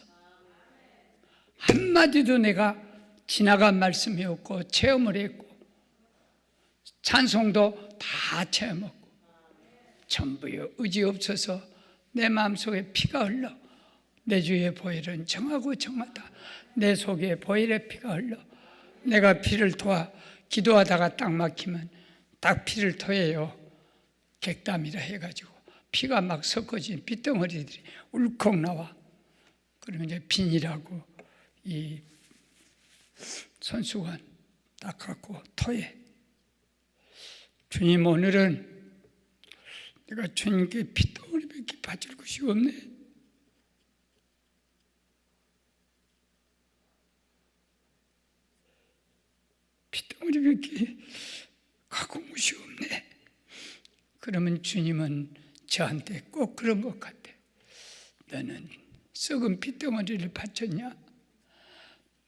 Speaker 2: 한마디도 내가 지나간 말씀이 없고 체험을 했고 찬송도 다 체험했고 전부요 의지 없어서 내 마음속에 피가 흘러 내 주의 보혈은 정하고 정하다. 내 속에 보혈의 피가 흘러 내가 피를 토하 기도하다가 딱 막히면 딱 피를 토해요. 객담이라 해가지고 피가 막 섞어진 핏덩어리들이 울컥 나와. 그러면 이제 비닐하고 이 손수건 딱 갖고 토해. 주님, 오늘은 내가 주님께 핏덩어리밖에 바칠 것이 없네. 핏덩어리밖에 갖고 온 것이 없네. 그러면 주님은 저한테 꼭 그런 것 같아. 너는 썩은 핏덩어리를 바쳤냐?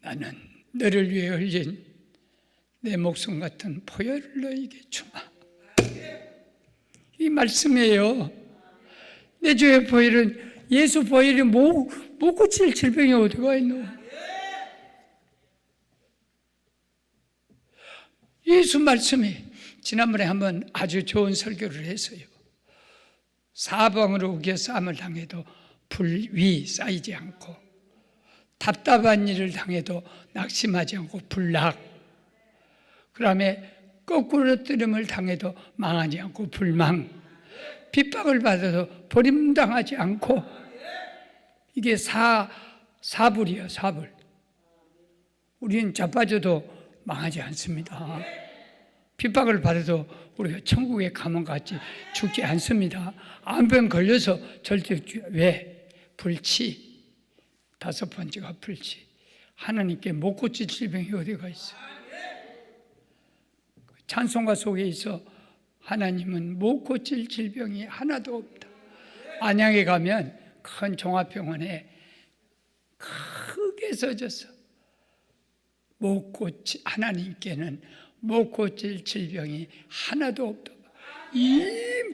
Speaker 2: 나는 너를 위해 흘린 내 목숨 같은 보혈을 너에게 주마. 이 말씀이에요. 내 주의 보혈은 예수 보혈이 못 고칠 질병이 어디가 있노? 예수 말씀이 지난번에 한번 아주 좋은 설교를 했어요. 사방으로 우겨 싸움을 당해도 불 위 쌓이지 않고 답답한 일을 당해도 낙심하지 않고 불락, 그 다음에 거꾸로 뜨림을 당해도 망하지 않고 불망, 핍박을 받아도 버림당하지 않고, 이게 사불이에요. 사불. 우리는 자빠져도 망하지 않습니다. 핍박을 받아도 우리가 천국에 가면 같이 죽지 않습니다. 암병 걸려서 절대 왜? 불치. 5번째가 불치. 하나님께 못 고칠 질병이 어디가 있어? 찬송가 속에 있어 하나님은 못 고칠 질병이 하나도 없다. 안양에 가면 큰 종합병원에 크게 써졌어. 하나님께는 못 고칠 질병이 하나도 없다.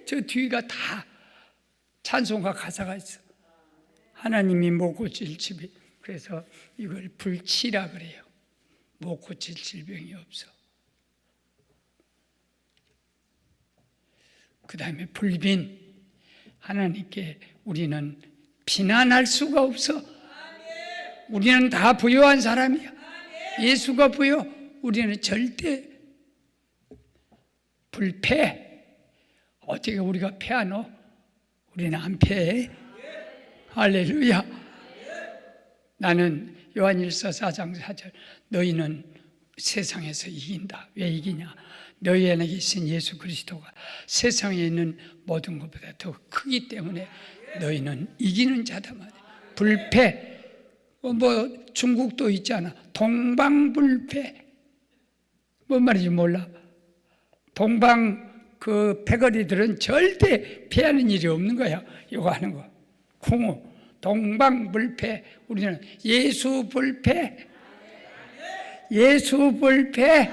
Speaker 2: 저 뒤가 다 찬송가 가사가 있어. 하나님이 못 고칠 질병. 그래서 이걸 불치라 그래요. 못 고칠 질병이 없어. 그 다음에 불빈. 하나님께 우리는 비난할 수가 없어. 우리는 다 부요한 사람이야. 예수가 부요. 우리는 절대 불패. 어떻게 우리가 패하노? 우리는 안 패해. 할렐루야. 나는 요한일서 4장 4절 너희는 세상에서 이긴다. 왜 이기냐? 너희 안에 계신 예수 그리스도가 세상에 있는 모든 것보다 더 크기 때문에 너희는 이기는 자다 말이야. 불패. 뭐 중국도 있잖아. 동방불패. 뭔 말인지 몰라. 동방 그 패거리들은 절대 패하는 일이 없는 거야. 이거 하는 거. 궁우, 동방불패. 우리는 예수불패. 예수불패.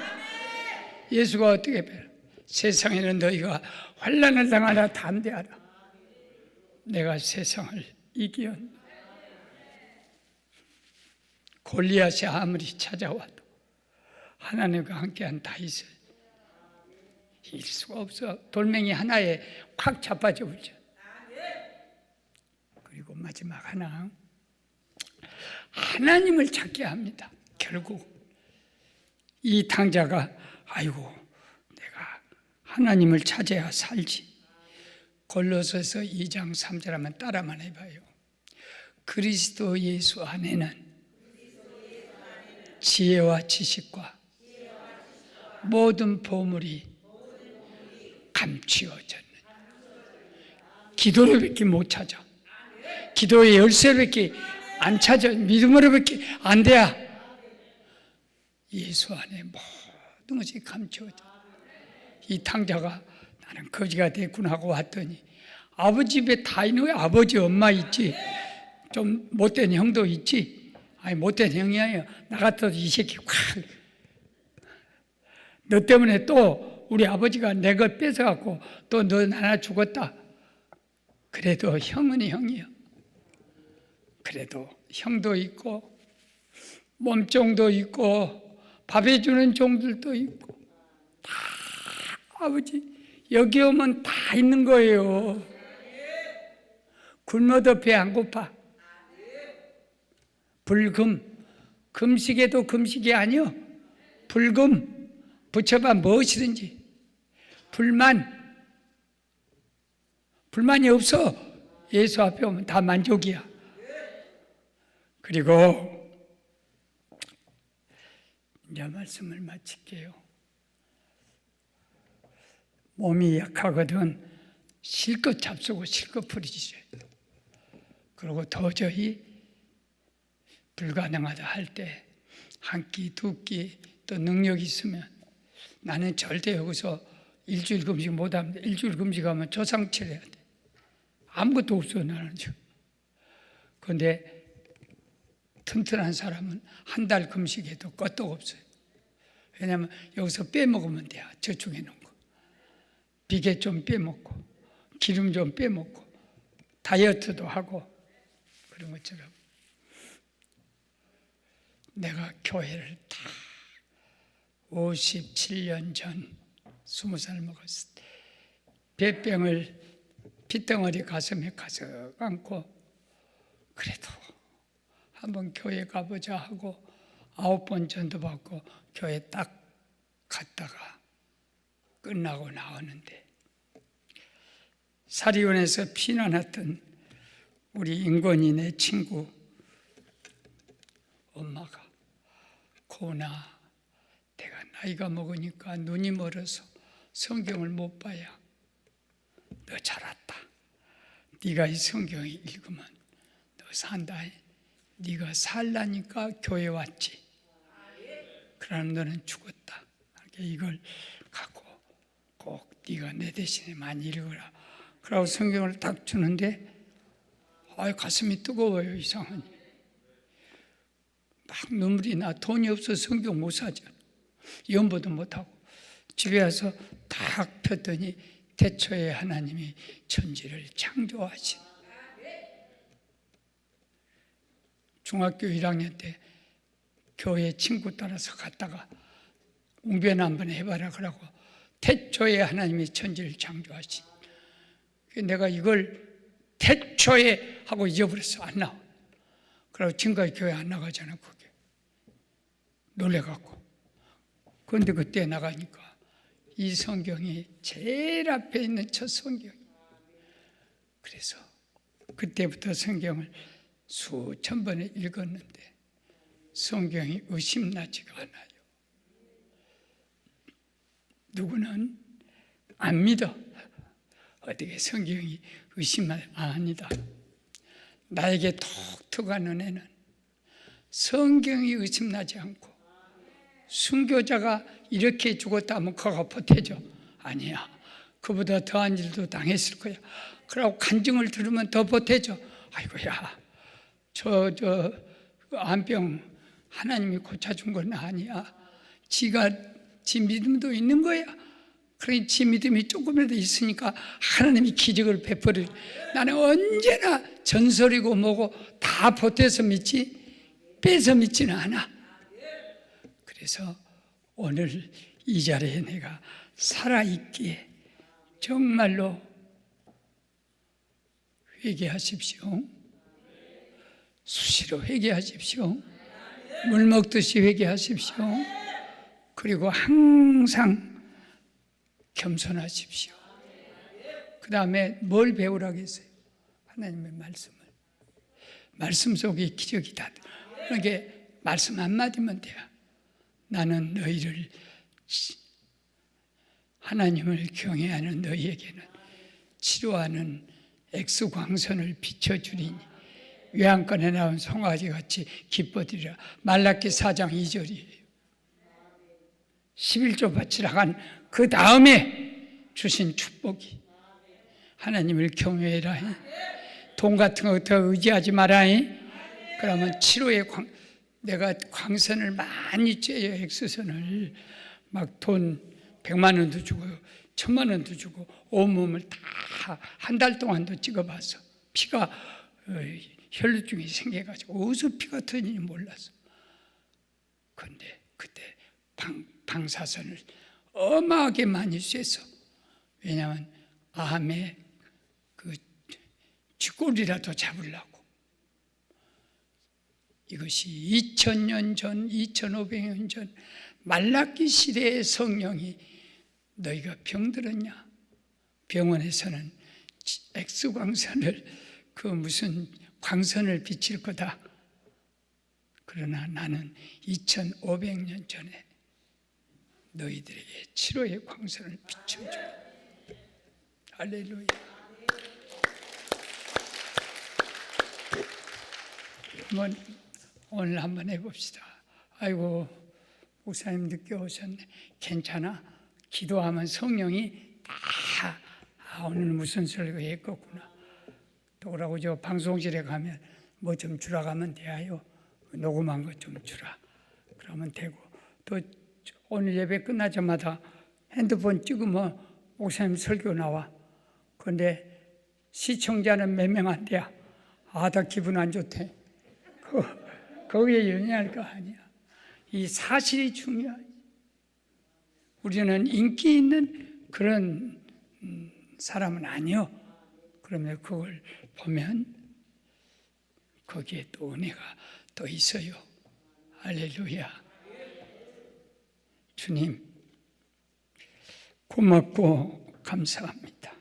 Speaker 2: 예수가 어떻게 패? 세상에는 너희가 환난을 당하라 담대하라. 내가 세상을 이기었노라. 골리앗이 아무리 찾아와도 하나님과 함께한 다윗을 이길 수가 없어. 돌멩이 하나에 콱 자빠져 버리죠. 그리고 마지막 하나, 하나님을 찾게 합니다. 결국 이 탕자가 아이고 내가 하나님을 찾아야 살지. 골로새서 2장 3절 한번 따라만 해봐요. 그리스도 예수 안에는 지혜와 지식과 모든 보물이 감추어졌는. 기도로밖에 못 찾아. 기도의 열쇠밖에 안 찾아. 믿음으로밖에 안 돼. 예수 안에 모든 것이 감추어져. 이 탕자가 나는 거지가 됐구나 하고 왔더니 아버지 집에 다 있는 거야. 아버지 엄마 있지, 좀 못된 형도 있지. 아니 못된 형이 아니야. 나 같아도 이 새끼 확, 너 때문에 또 우리 아버지가 내 걸 뺏어갖고 또 너 하나 죽었다. 그래도 형은 형이야. 그래도 형도 있고 몸종도 있고 밥 해주는 종들도 있고 다 아버지 여기 오면 다 있는 거예요. 굶어도 배 안 고파. 불금, 금식에도 금식이 아니요. 불금, 붙여봐 무엇이든지. 불만이 없어. 예수 앞에 오면 다 만족이야. 그리고 이제 말씀을 마칠게요. 몸이 약하거든 실컷 잡수고 실컷 부리지. 그리고 도저히 불가능하다 할 때 한 끼, 두 끼, 또 능력이 있으면 나는 절대 여기서 일주일 금식 못합니다. 일주일 금식하면 조상치를 해야 돼. 아무것도 없어 나는 지금. 그런데 튼튼한 사람은 한 달 금식해도 끄떡 없어요. 왜냐하면 여기서 빼먹으면 돼요. 저축해 놓은 거. 비계 좀 빼먹고 기름 좀 빼먹고 다이어트도 하고 그런 것처럼 내가 교회를 다 57년 전 20살 먹었을 때 뱃병을 핏덩어리 가슴에 가득 안고 그래도 한번 교회 가보자 하고 9번 전도받고 교회 딱 갔다가 끝나고 나오는데 사리원에서 피난했던 우리 인권이 내 친구 엄마가 고나 내가 나이가 먹으니까 눈이 멀어서 성경을 못 봐야 너 잘 왔다. 네가 이 성경을 읽으면 너 산다. 네가 살라니까 교회 왔지. 그러나 너는 죽었다. 이걸 갖고 꼭 네가 내 대신에 많이 읽어라. 그러고 성경을 딱 주는데 가슴이 뜨거워요. 이상하니 막 눈물이 나. 돈이 없어서 성경 못 사죠. 연보도 못하고 집에 와서 딱 폈더니 태초에 하나님이 천지를 창조하신. 중학교 1학년 때 교회 친구 따라서 갔다가 웅변 한번 해봐라 그러고 태초에 하나님이 천지를 창조하신. 내가 이걸 태초에 하고 잊어버렸어. 안 나와. 그러고 지금까지 교회 안 나가잖아. 그게 놀래갖고. 그런데 그때 나가니까 이 성경이 제일 앞에 있는 첫 성경이. 그래서 그때부터 성경을 수천 번에 읽었는데 성경이 의심나지가 않아요. 누구는 안 믿어. 어떻게 성경이 의심을 안 합니다. 나에게 톡톡한 은혜는 성경이 의심나지 않고 순교자가 이렇게 죽었다면 그가 보태죠. 아니야. 그보다 더한 일도 당했을 거야. 그러고 간증을 들으면 더 보태줘. 아이고야, 저 암병 하나님이 고쳐준 건 아니야. 지 믿음도 있는 거야. 그러니 지 믿음이 조금이라도 있으니까 하나님이 기적을 베풀을. 나는 언제나 전설이고 뭐고 다 보태서 믿지 빼서 믿지는 않아. 그래서 오늘 이 자리에 내가 살아있기에 정말로 회개하십시오. 수시로 회개하십시오. 물 먹듯이 회개하십시오. 그리고 항상 겸손하십시오. 그 다음에 뭘 배우라겠어요? 하나님의 말씀을. 말씀 속에 기적이 다. 그러니까 말씀 한마디면 돼요. 나는 너희를, 하나님을 경외하는 너희에게는 치료하는 X광선을 비춰주리니 외양간에 나온 송아지같이 기뻐드리라. 말라기 4장 2절이에요 11조 바치라 간 그 다음에 주신 축복이 하나님을 경외해라. 돈 같은 거 더 의지하지 마라. 그러면 치료의 내가 광선을 많이 쬐요. X선을 막 돈 100만 원도 주고 1000만 원도 주고 온몸을 다 한 달 동안도 찍어봐서 피가 혈루증이 생겨가지고 어디서 피가 터지는지 몰랐어. 그런데 그때 방사선을 어마하게 많이 쐬서, 왜냐하면 암에 그 쥐꼬리라도 잡으려고. 이것이 2000년 전, 2500년 전 말라기 시대의 성령이 너희가 병들었냐? 병원에서는 X광선을 그 무슨 광선을 비칠 거다. 그러나 나는 2500년 전에 너희들에게 치료의 광선을 비춰줘. 할렐루야. 오늘 한번 해봅시다. 아이고, 목사님 늦게 오셨네. 괜찮아. 기도하면 성령이 다 오늘 무슨 소리가 했겠구나. 또 그러고 저 방송실에 가면 뭐 좀 주라 가면 돼요. 녹음한 거 좀 주라. 그러면 되고, 또 오늘 예배 끝나자마자 핸드폰 찍으면 목사님 설교 나와. 그런데 시청자는 몇 명 안 돼야. 다 기분 안 좋대. 거기에 연연할 거 아니야. 이 사실이 중요하지. 우리는 인기 있는 그런 사람은 아니요. 그러면 그걸 보면 거기에 또 은혜가 또 있어요. 할렐루야. 주님, 고맙고 감사합니다.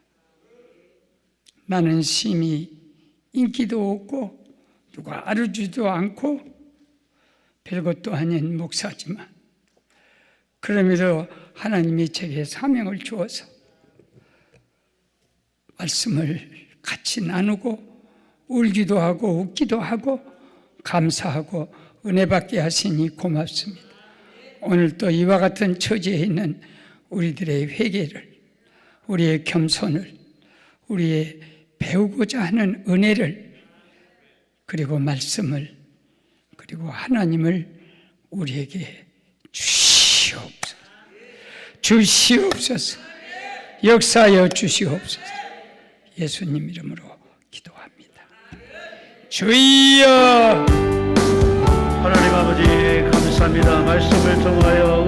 Speaker 2: 나는 심히 인기도 없고 누가 알아주지도 않고 별것도 아닌 목사지만, 그럼에도 하나님이 제게 사명을 주어서 말씀을 같이 나누고 울기도 하고 웃기도 하고 감사하고 은혜 받게 하시니 고맙습니다. 오늘 또 이와 같은 처지에 있는 우리들의 회개를, 우리의 겸손을, 우리의 배우고자 하는 은혜를, 그리고 말씀을, 그리고 하나님을 우리에게 주시옵소서. 주시옵소서. 역사하여 주시옵소서. 예수님 이름으로 기도합니다. 주여.
Speaker 1: 하나님 아버지 감사합니다. 말씀을 통하여